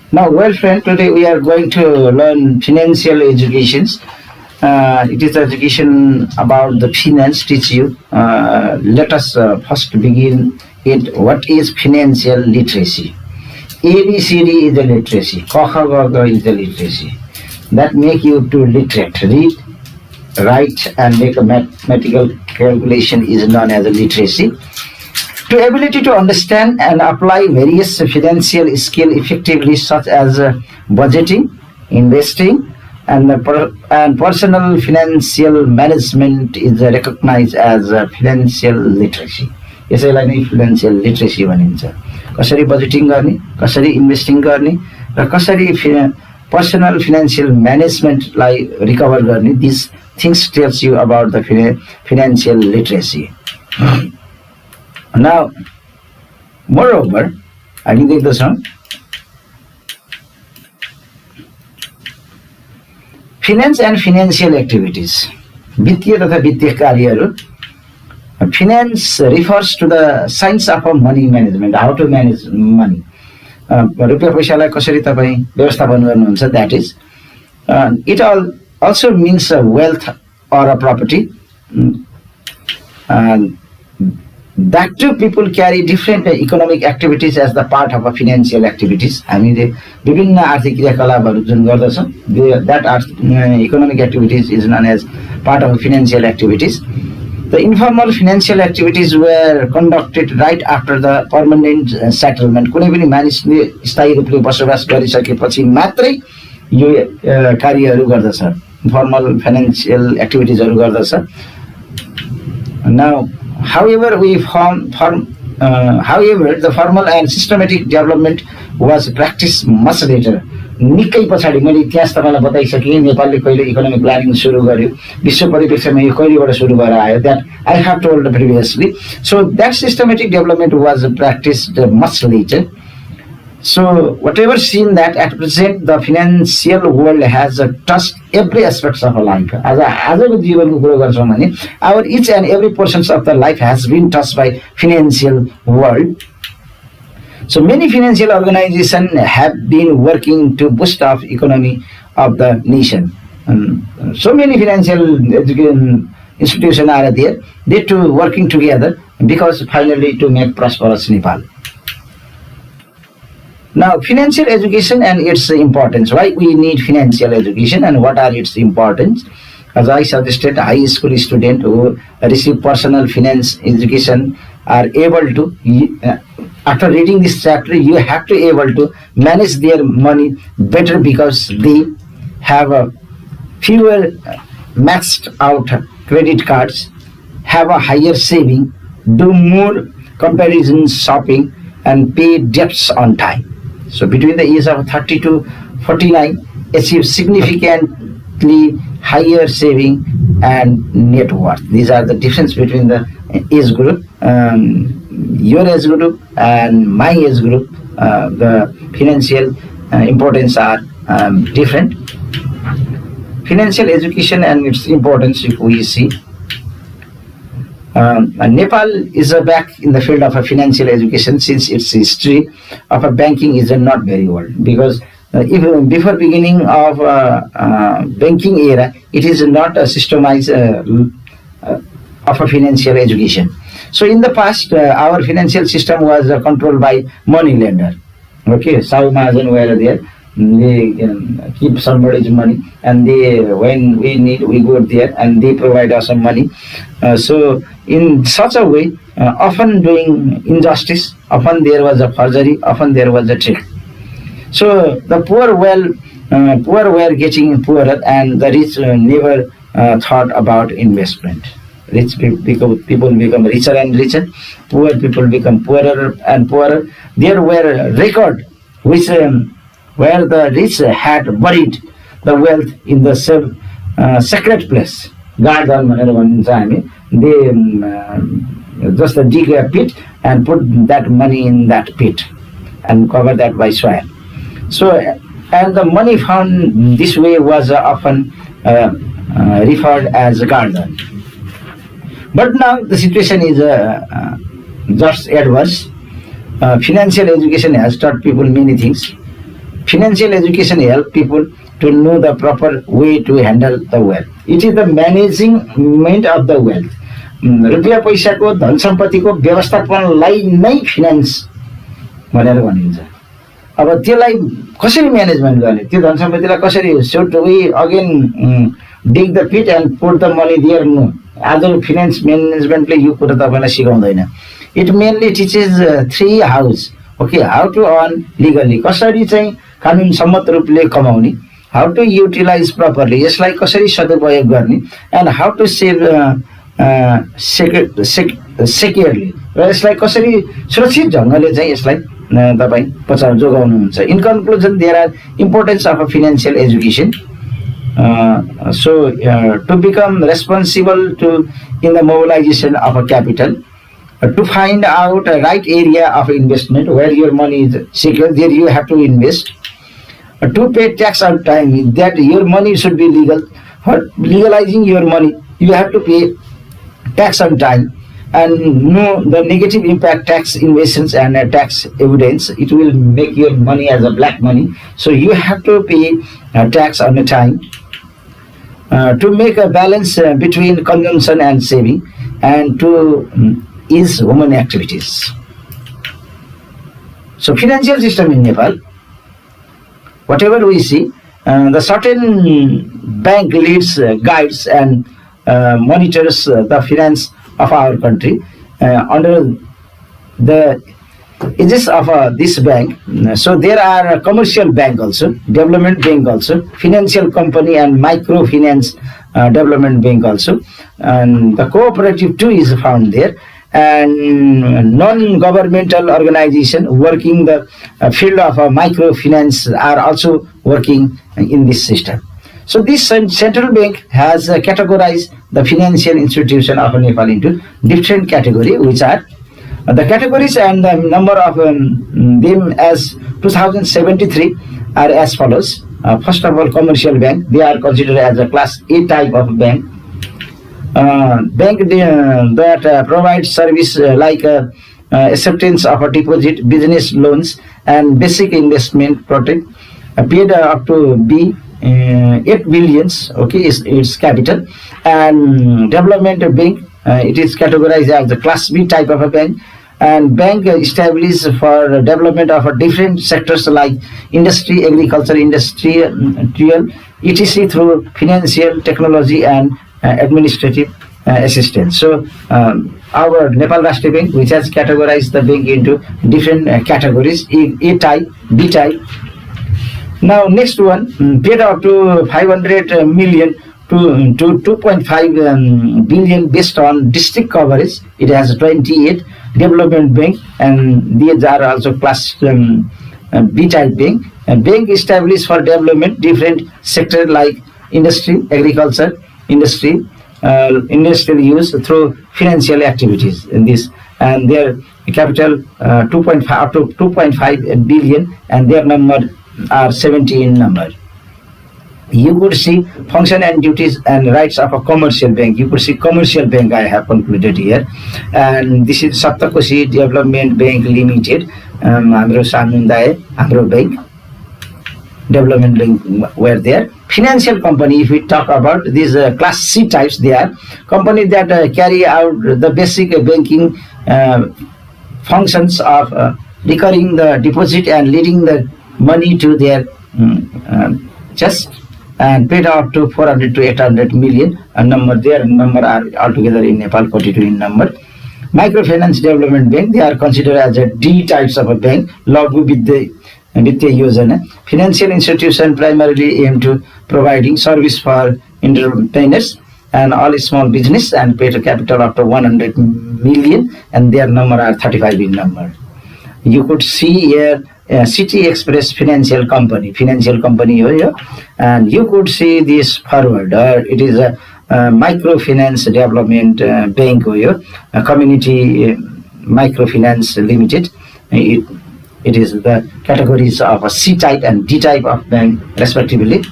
Now, well, friend, today we are going to learn financial educations. It is education about the finance. Teach you. Let us first begin it. What is financial literacy? ABCD is the literacy. Kakha is the literacy. That make you to literate. Read, write, and make a mathematical calculation is known as a literacy. To ability to understand and apply various financial skills effectively, such as budgeting, investing, and personal financial management is recognized as financial literacy. यसैलाई नै financial literacy भनिन्छ. कसरी budgeting गर्ने, कसरी investing गर्ने र कसरी personal financial म्यानेजमेन्टलाई recover गर्ने. This things tales you about the financial literacy. Now, moreover, हामी देख्दछौँ finance and financial activities, वित्तीय तथा वित्तीय कार्यहरू. Finance refers to the science of money management, how to manage money. रुपियाँ पैसालाई कसरी तपाईँ व्यवस्थापन गर्नुहुन्छ, that is. It also means wealth or a property. That too, people carry different economic activities as the part of a financial activities. हामीले विभिन्न आर्थिक क्रियाकलापहरू जुन गर्दछौँ, that economic activities is known as part of financial activities. The informal financial activities were conducted right after the permanent settlement. कुनै पनि मानिसले स्थायी रूपले बसोबास गरिसकेपछि मात्रै यो कार्यहरू गर्दछ, फर्मल फाइनेन्शियल एक्टिभिटिजहरू गर्दछ. Now, however, the formal and systematic development was practiced much later. निकै पछाडि. मैले इतिहास तपाईँलाई बताइसकेँ. नेपालले कहिले इकोनोमिक प्लानिङ सुरु गर्यो, विश्व परिप्रेक्ष्यमा यो कहिलेबाट सुरु भएर आयो, that I have told previously. So that systematic development was practiced much later. So whatever seen that at present the financial world has touched every aspect of our life. आजको जीवनको कुरो गर्छौँ भने our each and every portions of the life has been touched by financial world. So many financial organizations have been working to boost up economy of the nation. So many financial education institutions are there. They too working together because finally to make prosperous Nepal. Now, financial education and its importance. Why we need financial education and what are its importance? As I suggested, high school students who receive personal finance education are able to, after reading this chapter, you have to able to manage their money better because they have a fewer maxed out credit cards, have a higher saving, do more comparison shopping, and pay debts on time. So between the age of 30 to 49, achieve significantly higher saving and net worth. These are the difference between the age group, your age group and my age group. The financial importance are different. Financial education and its importance, if we see, Nepal is back in the field of financial education since its history of banking is not very old, because even before beginning of banking era, it is not a systemized of a financial education. So in the past, our financial system was controlled by money lender. Okay, Sahu Mahajan were there. They keep somebody's money, and they, when we need, we go there and they provide us some money. So in such a way, often doing injustice, often there was a forgery, often there was a trick. So the poor were getting poorer, and the rich never thought about investment. Rich people become richer and richer, poor people become poorer and poorer. There were record which where the rich had buried the wealth in the sacred place. Garden, they just dig a pit and put that money in that pit and cover that by soil. So, and the money found this way was often referred as garden. But now the situation is just adverse. Financial education has taught people many things. Financial education help people to know the proper way to handle the wealth. It is the management of the wealth. रुपियाँ पैसाको धन सम्पत्तिको व्यवस्थापनलाई नै finance भनेर भनिन्छ। अब त्यसलाई कसरी management गर्ने, त्यो धन सम्पत्तिलाई कसरी, should we again dig the pit and put the money there? No. आज फिनान्स म्यानेजमेन्टले यो कुरा तपाईलाई सिकाउँदैन। It mainly teaches three hows. Okay, how to earn legally, कसरी चाहिँ कानुन सम्मत रूपले कमाउने, how to utilize properly, यसलाई कसरी सदुपयोग गर्ने, and how to save securely, र यसलाई कसरी सुरक्षित ढङ्गले चाहिँ यसलाई तपाईँ जोगाउनुहुन्छ। In conclusion, there are importance of a financial education. To become responsible in the mobilization of a capital, to find out a right area of investment where your money is secure, there you have to invest. To pay tax on time, that your money should be legal. For legalizing your money, you have to pay tax on time, and know the negative impact tax invasions and tax evidence. It will make your money as a black money, so you have to pay tax on the time. To make a balance between consumption and saving, and to ease human activities. So financial system in Nepal, whatever we see, the certain bank leads, guides and monitors the finance of our country under the aegis of this bank. So there are commercial bank also, development bank also, financial company and microfinance development bank also, and the cooperative too is found there, and non-governmental organization working the field of microfinance are also working in this system. So this central bank has categorized the financial institution of Nepal into different categories, which are the categories and the number of them as 2073 are as follows. First of all, commercial bank, they are considered as a class A type of bank. Bank that provides service like acceptance of a deposit, business loans and basic investment protect, paid up to B 8 billions, okay, is its capital. And development bank, it is categorized as the class B type of a bank, and bank established for development of different sectors like industry, agriculture, industrial, etc. through financial, technology and administrative assistance. So our Nepal Rashtriya Bank, which has categorized the bank into different categories, A type, B type. Now next one, paid up to 500 million to 2.5 billion based on district coverage. It has 28 development bank, and these are also class B type bank. And bank established for development different sectors like industry, agriculture, industry, industrial use through financial activities in this, and their capital 2.5 up to 2.5 billion, and their number are 70 in number. You could see function and duties and rights of a commercial bank. You could see commercial bank I have concluded here, and this is Saptakoshi Development Bank Limited. Hamro Sanundae, Hamro Bank Development Bank were there. Financial company, if we talk about these class C types, they are companies that carry out the basic banking functions of recurring the deposit and leading the money to their chest, and paid out to 400 to 800 million. A number, their number are altogether in Nepal 42 in number. Microfinance Development Bank, they are considered as a D types of a bank. Lagu Vidya Yojana. Financial institution primarily aim to providing service for entrepreneurs and all small business, and paid a capital up to 100 million, and their number are 35 in number. You could see here City Express Financial Company here, and you could see this forward. It is a microfinance development bank here, a community microfinance limited. It is the categories of a C type and D type of bank respectively.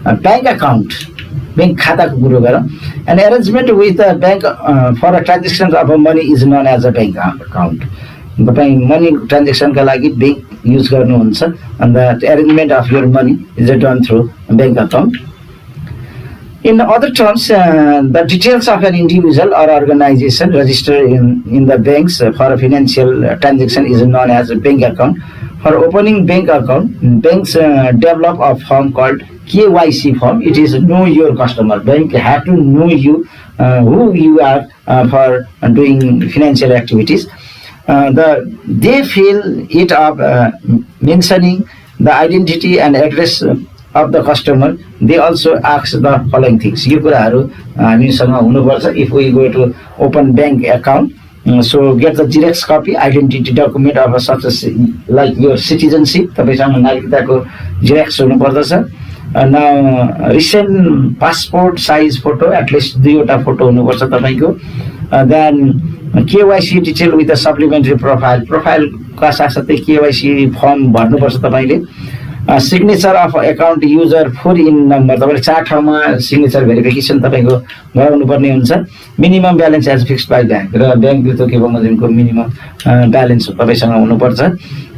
A bank account, bank khata guru garo, an arrangement with a bank for a transaction of money is known as a bank account. Money transaction ka lagi bank use गर्नुहुन्छ and the arrangement of your money is done through bank account. In other terms, the details of an individual or organization registered in the banks for a financial transaction is known as a bank account. For opening bank account, banks develop a form called KYC form. It is know your customer. Bank have to know you, who you are for doing financial activities. They fill it up mentioning the identity and address of the customer. They also ask the following things. यो कुराहरू हामीसँग हुनुपर्छ. If we go to open bank account, so get the Xerox copy, identity document of such as like your citizenship. तपाईसँग नागरिकताको Xerox हुनुपर्दछ. Now recent passport size photo, at least 2वटा photo हुनुपर्छ तपाईको. Then KYC detail with a supplementary profile. Profile का साथसाथै KYC firm भर्नुपर्छ तपाईले. Signature of account user full in number. तपाईले 4 ठाउँमा signature verification तपाईको गराउनु पर्ने हुन्छ. Minimum balance as fixed by bank. र ब्याङ्कले तोकेको मजिनको minimum balance तपाईसँग हुनुपर्छ.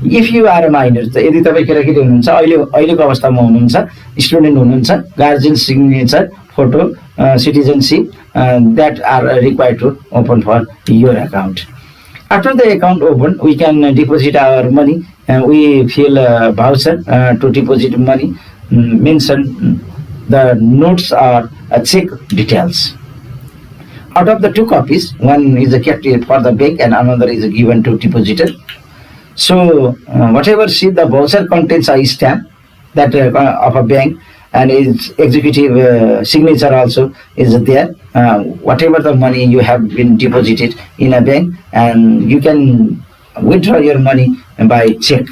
If you are a minor, यदि तपाई केटाकेटी हुनुहुन्छ, अहिलेको अवस्थामा हुनुहुन्छ, स्टुडेन्ट हुनुहुन्छ, guardian signature, photo, citizenship that are required to open for your account. After the account open, we can deposit our money. We fill a voucher to deposit money, mention the notes or check details. Out of the 2 copies, one is kept for the bank and another is given to depositor. So whatever sheet the voucher contains a stamp that of a bank, and its executive signature also is there. Whatever the money you have been deposited in a bank, and you can withdraw your money by check.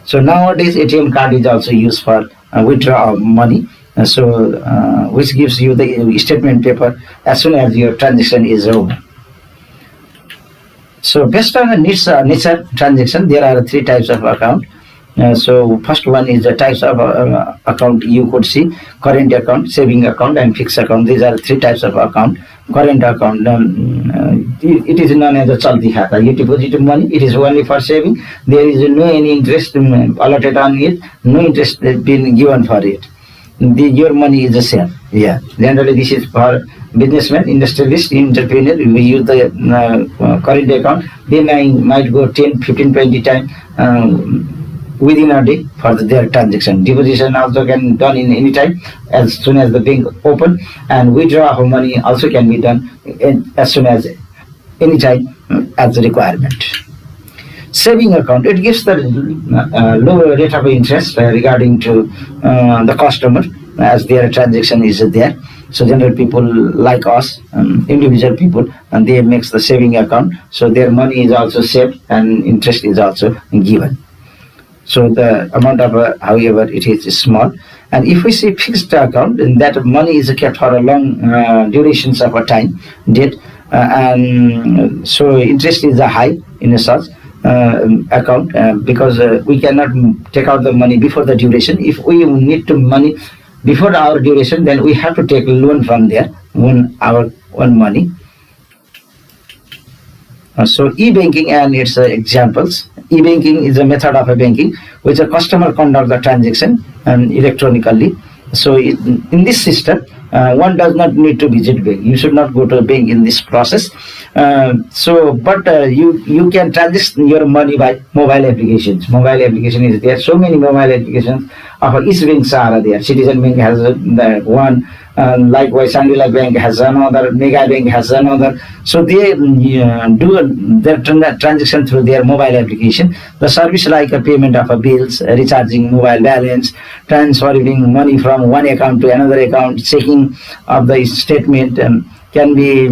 So nowadays ATM card is also used for withdrawal of money, which gives you the statement paper as soon as your transaction is over. So based on the nature transaction, there are 3 types of account. So first one is the types of account you could see: current account, saving account, and fixed account. These are 3 types of account. Current account, it is known as a chalti khata. You deposit money, it is only for saving. There is no any interest allotted on it, no interest been given for it. Your money is a safe. Yeah, generally this is for businessmen, industrialist, entrepreneur. We use the current account. They might go 10, 15, 20 times within a day for their transaction. Deposition also can be done in any time as soon as the bank open, and withdrawal of money also can be done as soon as any time as the requirement. Saving account, it gives the lower rate of interest regarding to the customer as their transaction is there. So general people like us, individual people, and they makes the saving account, so their money is also saved and interest is also given. So the amount of, however, it is small. And if we see fixed account, then that money is kept for a long durations of a time, date, and so interest is high in a such account because we cannot take out the money before the duration. If we need to money before our duration, then we have to take loan from there, our own money. So e-banking and its examples. E-banking is a method of a banking which a customer conducts the transaction electronically. So in this system, one does not need to visit bank. You should not go to a bank in this process. But you can transact your money by mobile applications. Mobile application is there. So many mobile applications of each banks are there. Citizen Bank has one. Likewise, Sandila Bank has another, Mega Bank has another. So they do their transaction through their mobile application. The service like a payment of bills, recharging mobile balance, transferring money from one account to another account, checking of the statement can be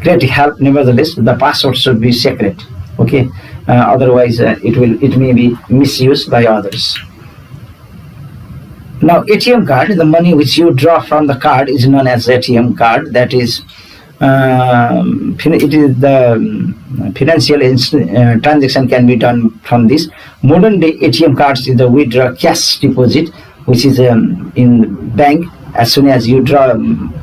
great help. Nevertheless, the password should be secret. Okay, otherwise it may be misused by others. Now, ATM card, the money which you draw from the card is known as ATM card. That is, it is the financial transaction can be done from this. Modern day ATM cards is the withdraw cash deposit, which is in bank. As soon as you draw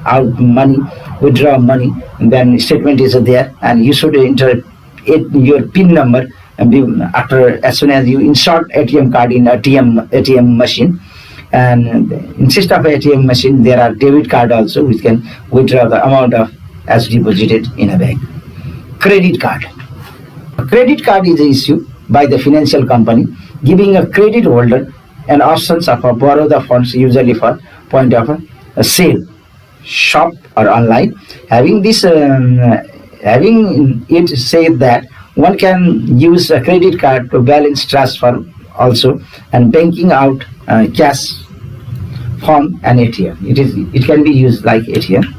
out money, withdraw money, then statement is there, and you should enter your PIN number after as soon as you insert ATM card in ATM machine, and instead of ATM machine there are debit card also which can withdraw the amount of as deposited in a bank. Credit card. A credit card is issued by the financial company, giving a credit holder an options of borrow the funds usually for point of a sale, shop or online. Having this, having it said that one can use a credit card to balance transfer also and banking out cash from an ATM. It can be used like ATM.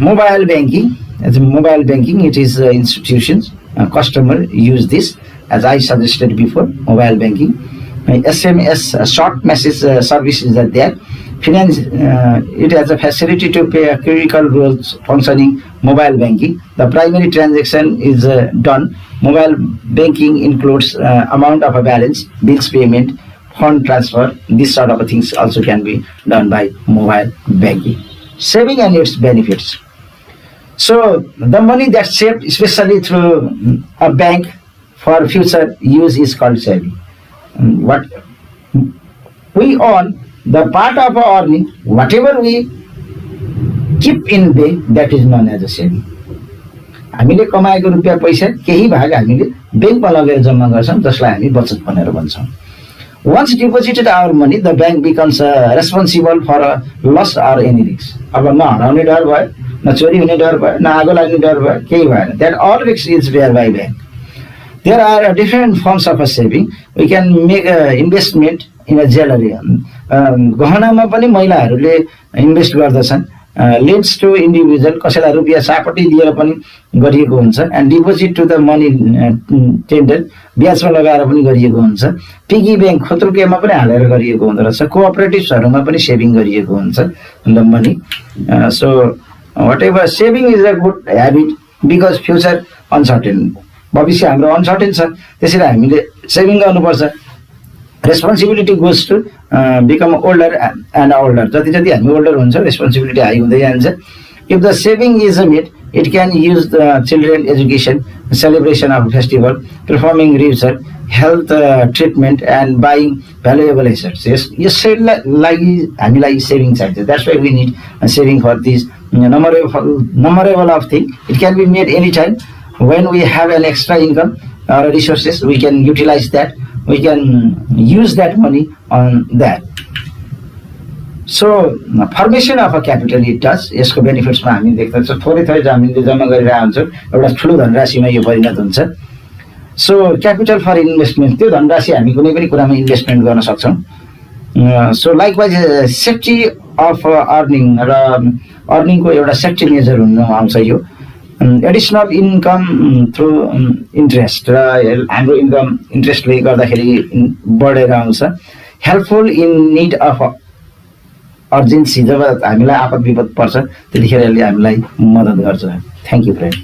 Mobile banking. As mobile banking, it is institutions customer use this, as I suggested before. Mobile banking, SMS short message services are there. Finance it has a facility to pay a critical roles functioning mobile banking. The primary transaction is done. Mobile banking includes amount of a balance, bills payment, fund transfer. These sort of things also can be done by mobile banking. Saving and its benefits. So the money that's saved, especially through a bank for future use, is called saving. What we earn, the part of our earning, whatever we keep in bank, that is known as a saving. हामीले कमाएको रुपियाँ पैसा केही भाग हामीले ब्याङ्कमा लगेर जम्मा गर्छौँ, जसलाई हामी बचत भनेर भन्छौँ. Once deposited our money, the bank becomes responsible for a loss or any risk. अब न हराउने डर भयो, न चोरी हुने डर भयो, न आगो लाग्ने डर भयो, केही भएन. That all risk is bear by bank. There are different forms of a saving. We can make investment in a jewelry. गहनामा पनि महिलाहरूले इन्भेस्ट गर्दछन्. Leads to individual, कसैलाई रुपियाँ सापट्टि दिएर पनि गरिएको हुन्छ. And deposit to the money tender, ब्याजमा लगाएर पनि गरिएको हुन्छ. पिगी बैंक खोत्रुकेमा पनि हालेर गरिएको हुँदो रहेछ. कोअपरेटिभ्सहरूमा पनि सेभिङ गरिएको हुन्छ the money. So whatever, saving is a good habit because future uncertain. भविष्य हाम्रो अनसर्टेन छ, त्यसैले हामीले सेभिङ गर्नुपर्छ. Responsibility goes to become older and older. जति जति हामी older हुन्छ, responsibility हाई हुँदै जान्छ. If the saving is made, it can use the children education, celebration of festival, performing research, health treatment, and buying valuable assets. यसैलाई हामीलाई saving चाहिन्छ. That's why we need a saving for these numberable of things. It can be made anytime. When we have an extra income or resources, we can utilize that. We can use that money on that. So formation of a capital it does. यसको बेनिफिट्समा हामी देख्दछौँ. थोरै थोरै हामीले जम्मा गरिरहेका हुन्छौँ, एउटा ठुलो धनराशिमा यो परिणत हुन्छ. So capital for investment, त्यो धनराशि हामी कुनै पनि कुरामा इन्भेस्टमेन्ट गर्न सक्छौँ. So likewise safety of earning र अर्निङको एउटा सेफ्टी मेजर हुन आउँछ यो. Additional income through interest र हाम्रो इन्कम इन्ट्रेस्टले गर्दाखेरि बढेर आउँछ. Helpful in need of urgency, जब हामीलाई आपद विपद पर्छ त्यतिखेर यसले हामीलाई मद्दत गर्छ. Thank you friend.